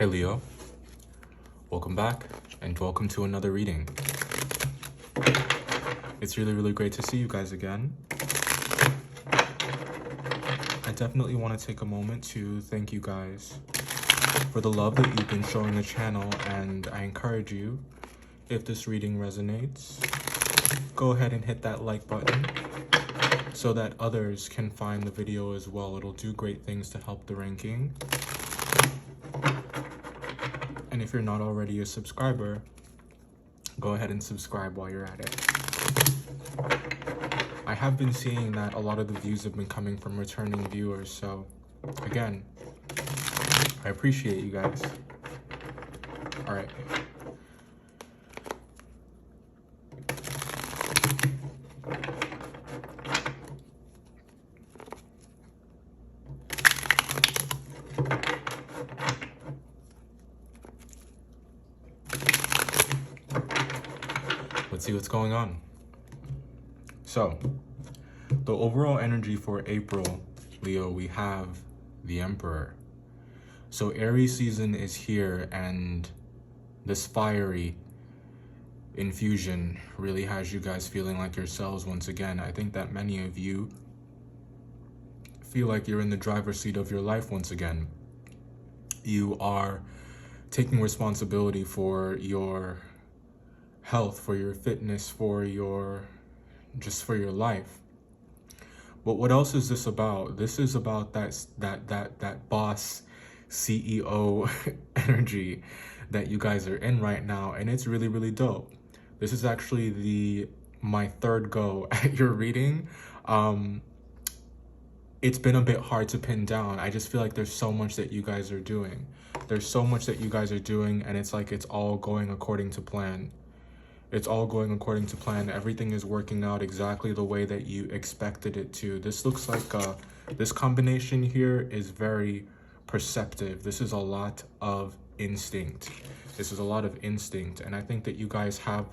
Hey Leo, welcome back and welcome to another reading. It's really great to see you guys again. I definitely want to take a moment to thank you guys for the love that you've been showing the channel, and I encourage you, if this reading resonates, go ahead and hit that like button so that others can find the video as well. It'll do great things to help the ranking. And if you're not already a subscriber, go ahead and subscribe while you're at it. I have been seeing that a lot of the views have been coming from returning viewers, so again, I appreciate you guys. All right. Let's see what's going on. So, the overall energy for April, Leo, we have the Emperor. So Aries season is here, and this fiery infusion really has you guys feeling like yourselves once again. I think that many of you feel like you're in the driver's seat of your life once again. You are taking responsibility for your health, for your fitness, for your life. But what else is this about? This is about that boss CEO energy that you guys are in right now, and it's really dope. This is actually my third go at your reading. It's been a bit hard to pin down. I just feel like there's so much that you guys are doing. There's so much that you guys are doing, and it's like it's all going according to plan. It's all going according to plan. Everything is working out exactly the way that you expected it to. This looks like this combination here is very perceptive. This is a lot of instinct. This is a lot of instinct. And I think that you guys have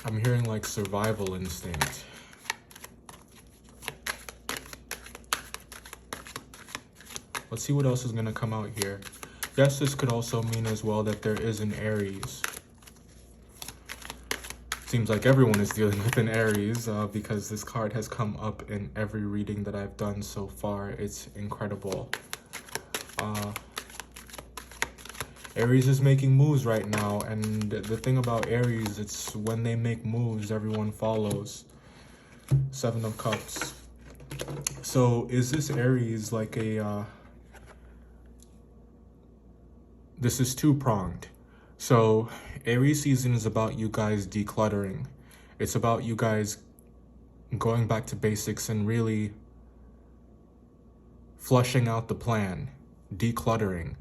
I'm hearing like survival instinct. Let's see what else is going to come out here. Yes, this could also mean as well that there is an Aries. Seems like everyone is dealing with an Aries because this card has come up in every reading that I've done so far. It's incredible. Aries is making moves right now, and the thing about Aries, it's when they make moves, everyone follows. 7 of Cups. So is this Aries like a... This is two-pronged. So Aries season is about you guys decluttering. It's about you guys going back to basics and really flushing out the plan. Decluttering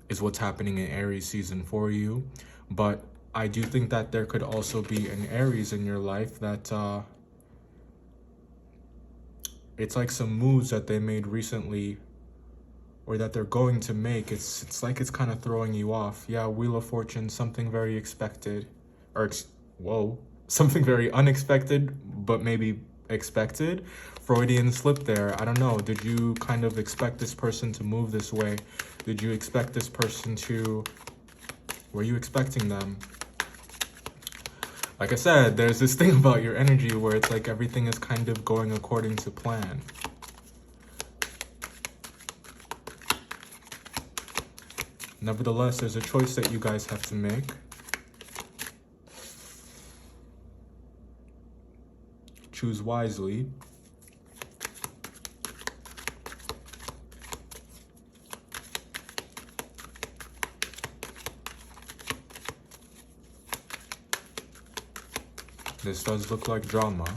is what's happening in Aries season for you. But I do think that there could also be an Aries in your life that it's like some moves that they made recently, or that they're going to make. It's like it's kind of throwing you off. Yeah, Wheel of Fortune, something very expected, or something very unexpected, but maybe expected. Freudian slip there. I don't know. Did you kind of expect this person to move this way? Did you expect this person to... Were you expecting them? Like I said, there's this thing about your energy where it's like everything is kind of going according to plan. Nevertheless, there's a choice that you guys have to make. Choose wisely. This does look like drama.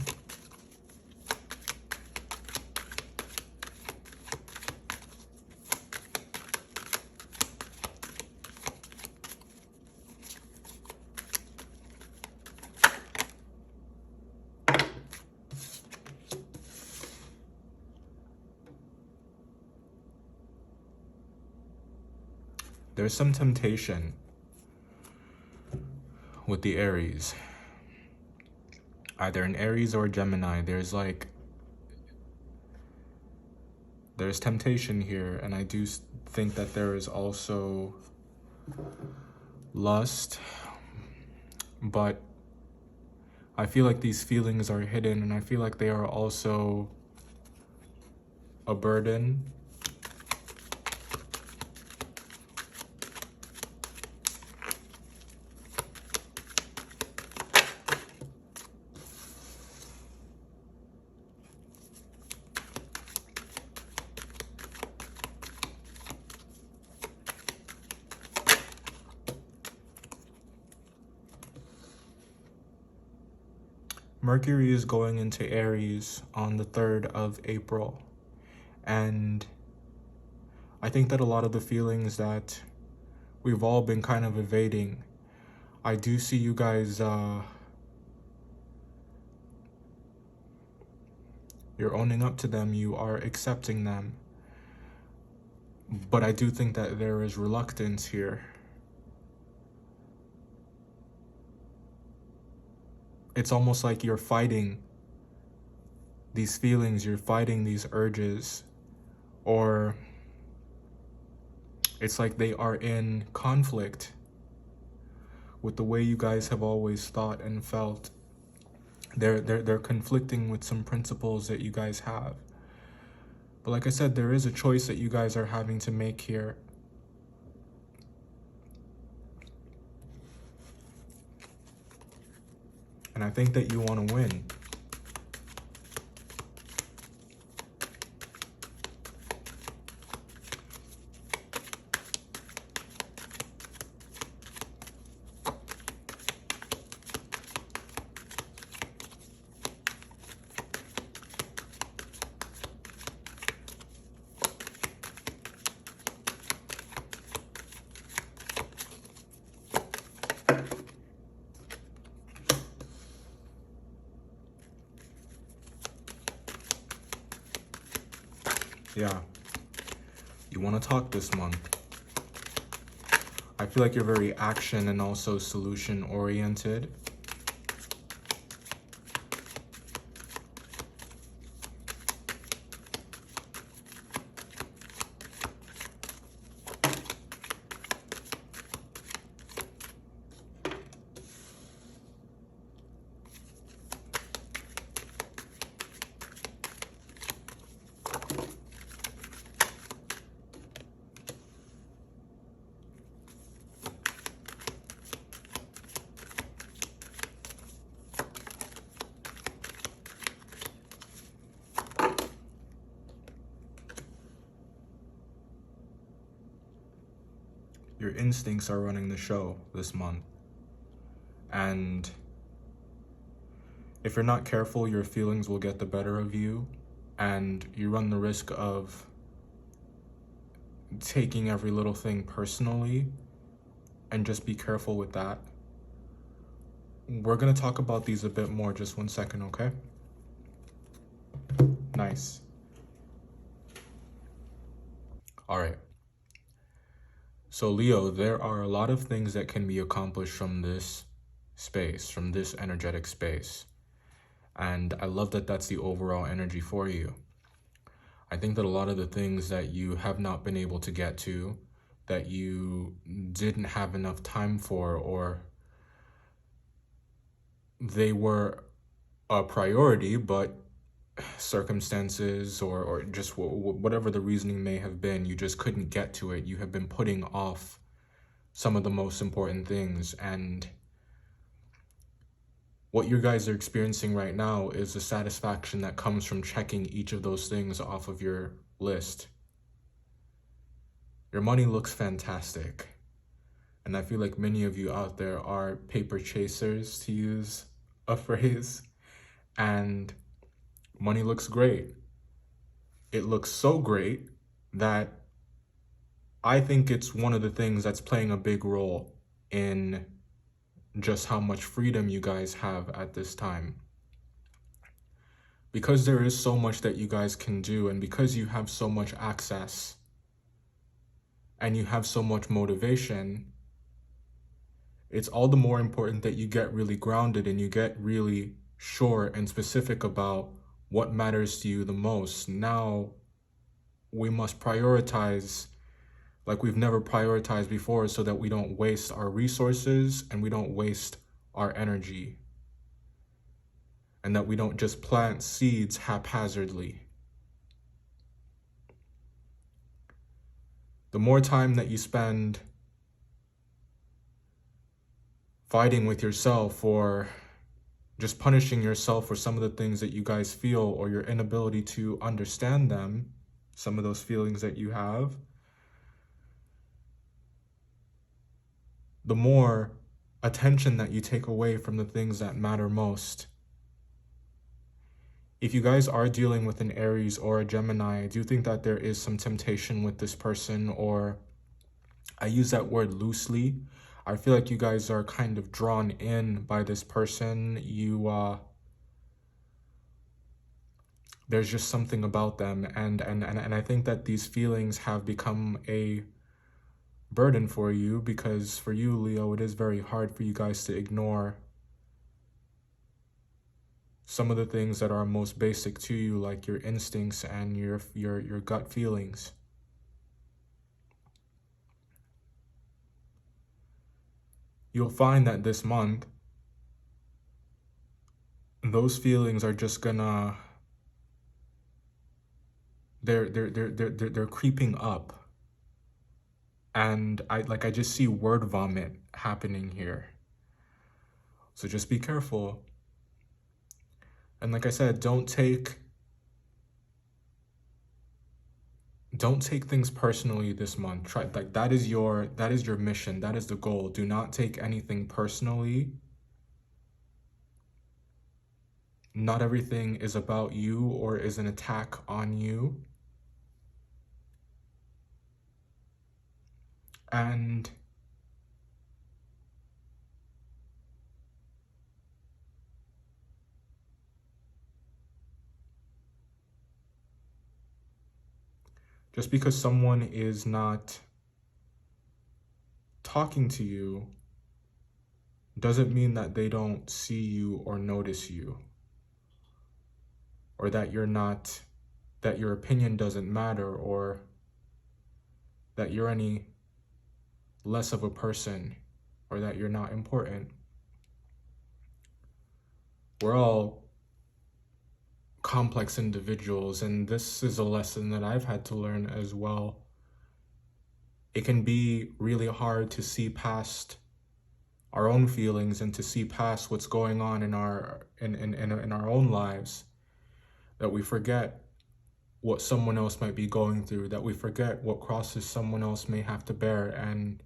There's some temptation with the Aries. Either an Aries or a Gemini. There's like there's temptation here, and I do think that there is also lust, but I feel like these feelings are hidden, and I feel like they are also a burden. Mercury is going into Aries on the 3rd of April, and I think that a lot of the feelings that we've all been kind of evading, I do see you guys, you're owning up to them, you are accepting them, but I do think that there is reluctance here. It's almost like you're fighting these feelings, you're fighting these urges, or it's like they are in conflict with the way you guys have always thought and felt. They're conflicting with some principles that you guys have. But like I said, there is a choice that you guys are having to make here. And I think that you want to win. Yeah, you want to talk this month. I feel like you're very action and also solution oriented. Your instincts are running the show this month. And if you're not careful, your feelings will get the better of you, and you run the risk of taking every little thing personally, and just be careful with that. We're gonna talk about these a bit more, just 1 second, okay? Nice. All right. So Leo, there are a lot of things that can be accomplished from this space, from this energetic space. And I love that that's the overall energy for you. I think that a lot of the things that you have not been able to get to, that you didn't have enough time for, or they were a priority, but circumstances or just whatever the reasoning may have been, you just couldn't get to it. You have been putting off some of the most important things, and what you guys are experiencing right now is the satisfaction that comes from checking each of those things off of your list. Your money looks fantastic, and I feel like many of you out there are paper chasers, to use a phrase, and money looks great. It looks so great that I think it's one of the things that's playing a big role in just how much freedom you guys have at this time. Because there is so much that you guys can do, and because you have so much access and you have so much motivation, it's all the more important that you get really grounded and you get really sure and specific about what matters to you the most. Now, we must prioritize like we've never prioritized before so that we don't waste our resources and we don't waste our energy. And that we don't just plant seeds haphazardly. The more time that you spend fighting with yourself or just punishing yourself for some of the things that you guys feel or your inability to understand them, some of those feelings that you have, the more attention that you take away from the things that matter most. If you guys are dealing with an Aries or a Gemini, I do think that there is some temptation with this person, or I use that word loosely. I feel like you guys are kind of drawn in by this person. There's just something about them, and I think that these feelings have become a burden for you, because for you, Leo, it is very hard for you guys to ignore some of the things that are most basic to you, like your instincts and your gut feelings. You'll find that this month, those feelings are just gonna, they're creeping up. And I just see word vomit happening here. So just be careful. And like I said, don't take things personally this month. Try, like, that is your mission. That is the goal. Do not take anything personally. Not everything is about you or is an attack on you. And just because someone is not talking to you doesn't mean that they don't see you or notice you, or that that your opinion doesn't matter, or that you're any less of a person, or that you're not important. We're all complex individuals, and this is a lesson that I've had to learn as well. It can be really hard to see past our own feelings and to see past what's going on in our own lives, that we forget what someone else might be going through, that we forget what crosses someone else may have to bear, and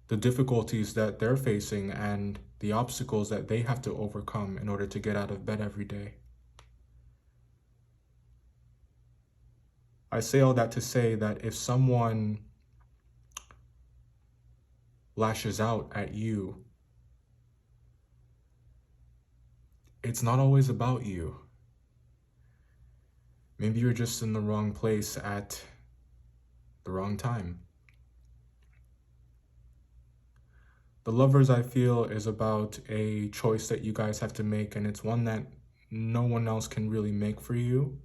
the difficulties that they're facing and the obstacles that they have to overcome in order to get out of bed every day. I say all that to say that if someone lashes out at you, it's not always about you. Maybe you're just in the wrong place at the wrong time. The Lovers, I feel, is about a choice that you guys have to make, and it's one that no one else can really make for you,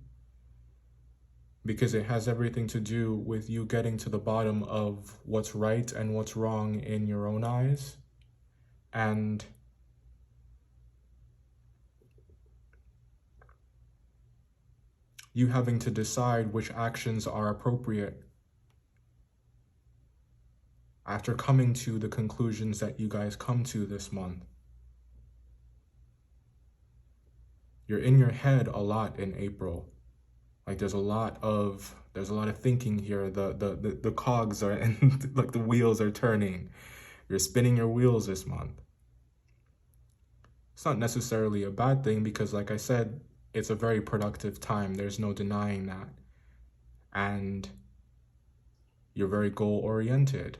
because it has everything to do with you getting to the bottom of what's right and what's wrong in your own eyes, and you having to decide which actions are appropriate after coming to the conclusions that you guys come to this month. You're in your head a lot in April. Like, there's a lot of thinking here. The cogs are, and like the wheels are turning. You're spinning your wheels this month. It's not necessarily a bad thing, because like I said, it's a very productive time. There's no denying that. And you're very goal-oriented.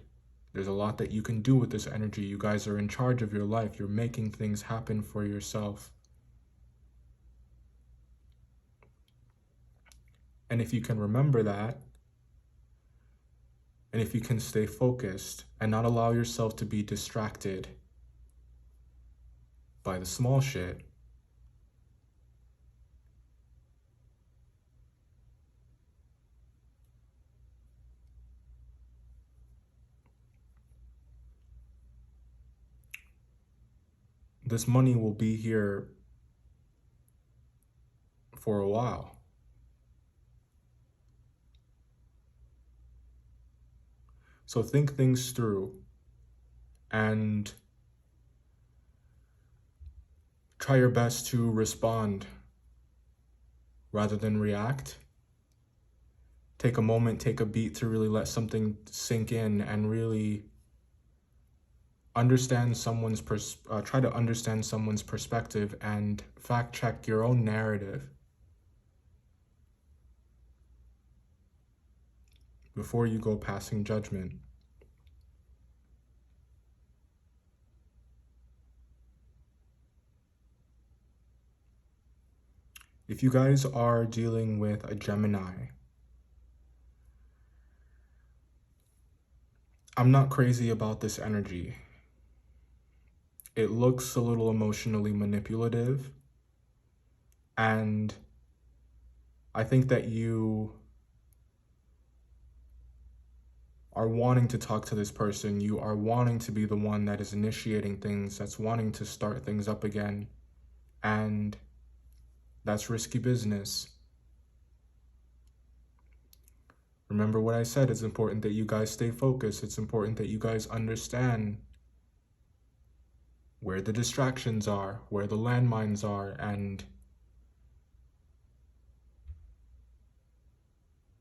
There's a lot that you can do with this energy. You guys are in charge of your life. You're making things happen for yourself. And if you can remember that, and if you can stay focused and not allow yourself to be distracted by the small shit, this money will be here for a while. So think things through and try your best to respond rather than react. Take a moment, take a beat to really let something sink in and really understand try to understand someone's perspective and fact check your own narrative before you go passing judgment. If you guys are dealing with a Gemini, I'm not crazy about this energy. It looks a little emotionally manipulative, and I think that you are wanting to talk to this person. You are wanting to be the one that is initiating things, that's wanting to start things up again, and that's risky business. Remember what I said, it's important that you guys stay focused. It's important that you guys understand where the distractions are, where the landmines are, and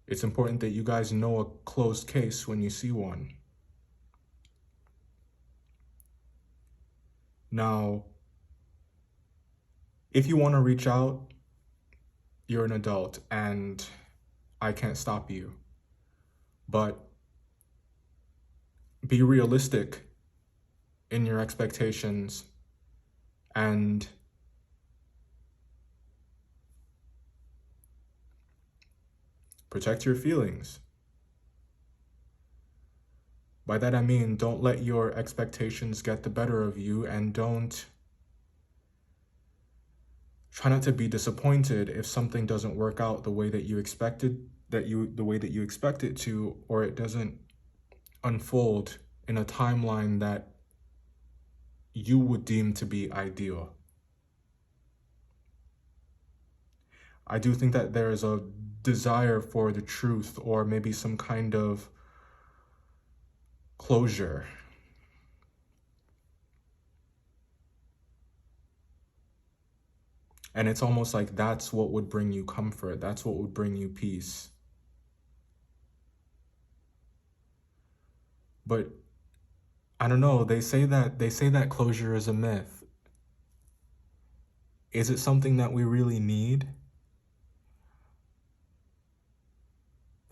it's important that you guys know a closed case when you see one. Now, if you want to reach out, you're an adult and I can't stop you. But be realistic in your expectations and protect your feelings. By that I mean, don't let your expectations get the better of you, and try not to be disappointed if something doesn't work out the way that you expected, the way that you expect it to, or it doesn't unfold in a timeline that you would deem to be ideal. I do think that there is a desire for the truth, or maybe some kind of closure. And it's almost like that's what would bring you comfort. That's what would bring you peace. But I don't know, they say that closure is a myth. Is it something that we really need?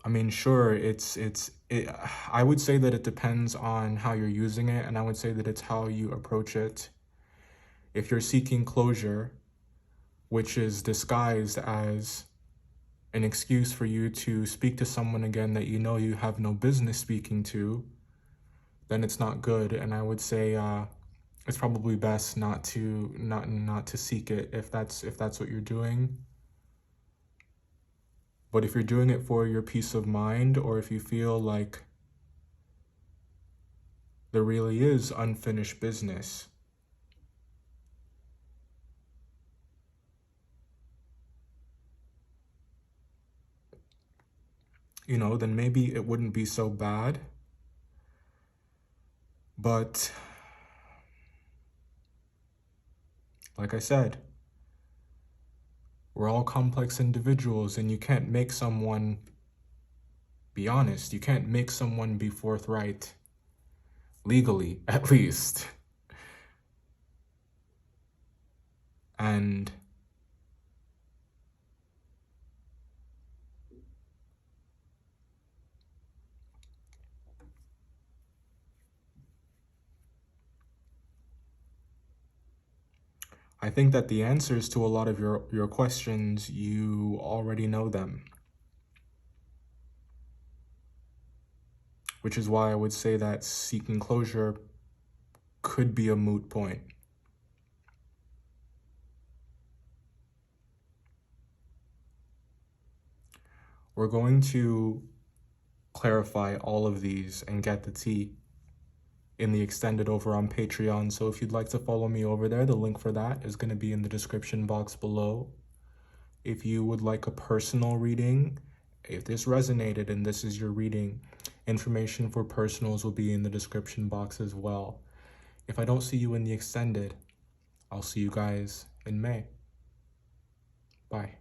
I mean, sure, I would say that it depends on how you're using it, and I would say that it's how you approach it. If you're seeking closure, which is disguised as an excuse for you to speak to someone again that you know you have no business speaking to, then it's not good. And I would say it's probably best not to seek it if that's what you're doing. But if you're doing it for your peace of mind, or if you feel like there really is unfinished business, then maybe it wouldn't be so bad. But like I said, we're all complex individuals, and you can't make someone be honest. You can't make someone be forthright, legally, at least. And I think that the answers to a lot of your questions, you already know them. Which is why I would say that seeking closure could be a moot point. We're going to clarify all of these and get the tea in the extended over on Patreon. So if you'd like to follow me over there, the link for that is going to be in the description box below. If you would like a personal reading, if this resonated and this is your reading, information for personals will be in the description box as well. If I don't see you in the extended, I'll see you guys in May. Bye.